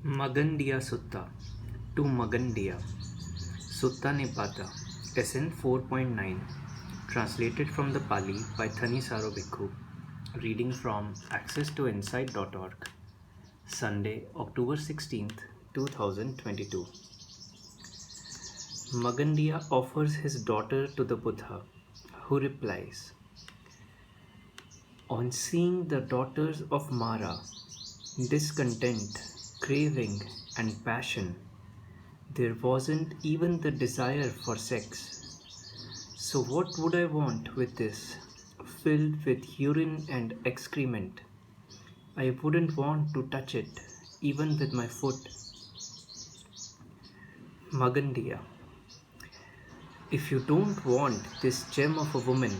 Magandiya Sutta to Magandiya Sutta Nipata SN 4.9 translated from the Pali by Thanisaro Bhikkhu. Reading from accesstoinsight.org. Sunday, October 16th, 2022. Magandiya offers his daughter to the Buddha, who replies, "On seeing the daughters of Mara, discontent, craving, and passion, there wasn't even the desire for sex. So what would I want with this, filled with urine and excrement? I wouldn't want to touch it, even with my foot." Magandiya, if you don't want this gem of a woman,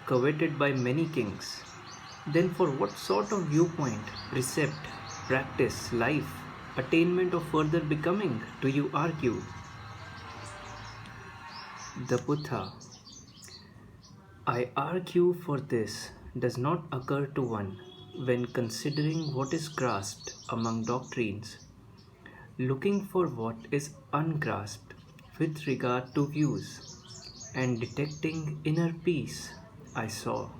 coveted by many kings, then for what sort of viewpoint, precept, practice, life, attainment of further becoming do you argue? The Buddha, I argue for this does not occur to one when considering what is grasped among doctrines, looking for what is ungrasped with regard to views, and detecting inner peace, I saw.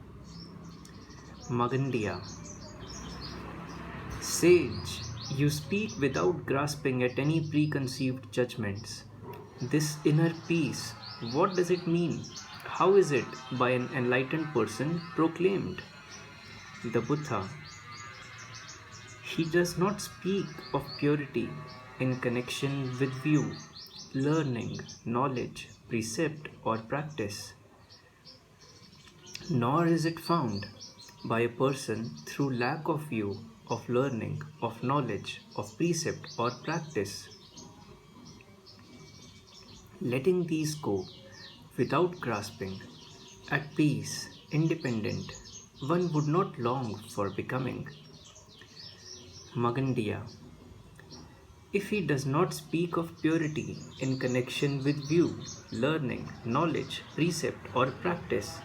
Magandiya, sage, you speak without grasping at any preconceived judgments. This inner peace, what does it mean? How is it by an enlightened person proclaimed? The Buddha, he does not speak of purity in connection with view, learning, knowledge, precept, or practice, nor is it found by a person through lack of view, of learning, of knowledge, of precept, or practice. Letting these go, without grasping, at peace, independent, one would not long for becoming. Magandiya, if he does not speak of purity in connection with view, learning, knowledge, precept, or practice,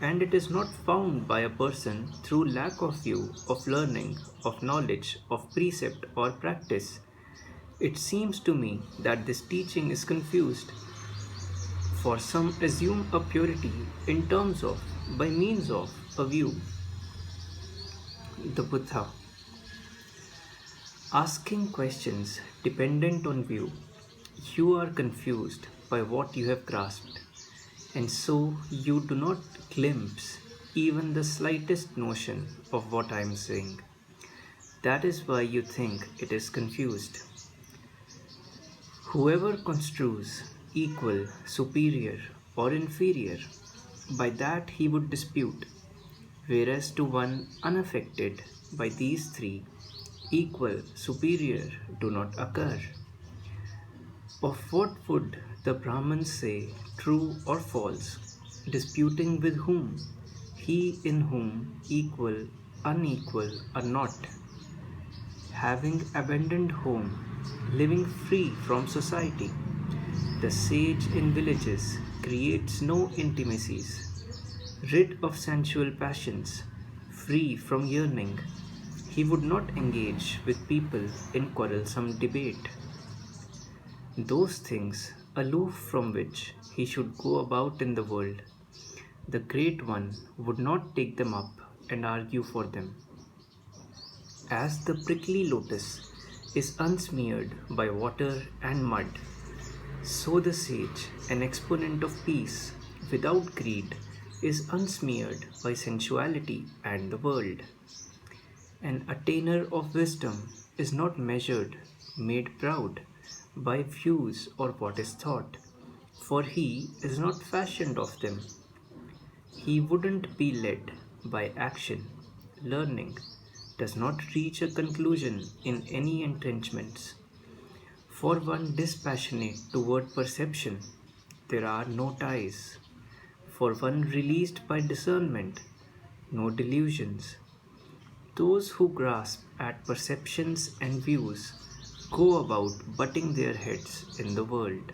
and it is not found by a person through lack of view, of learning, of knowledge, of precept, or practice, it seems to me that this teaching is confused. For some assume a purity in terms of, by means of, a view. The Buddha, asking questions dependent on view, you are confused by what you have grasped, and so you do not glimpse even the slightest notion of what I am saying. That is why you think it is confused. Whoever construes equal, superior, or inferior, by that he would dispute, whereas to one unaffected by these three, equal, superior do not occur. Of what would the Brahmins say true or false, disputing with whom? He in whom equal, unequal are not. Having abandoned home, living free from society, the sage in villages creates no intimacies. Rid of sensual passions, free from yearning, he would not engage with people in quarrelsome debate. Those things aloof from which he should go about in the world, the Great One would not take them up and argue for them. As the prickly lotus is unsmeared by water and mud, so the sage, an exponent of peace without greed, is unsmeared by sensuality and the world. An attainer of wisdom is not measured, made proud, by views or what is thought, for he is not fashioned of them. He wouldn't be led by action, learning, does not reach a conclusion in any entrenchments. For one dispassionate toward perception, there are no ties. For one released by discernment, no delusions. Those who grasp at perceptions and views go about butting their heads in the world.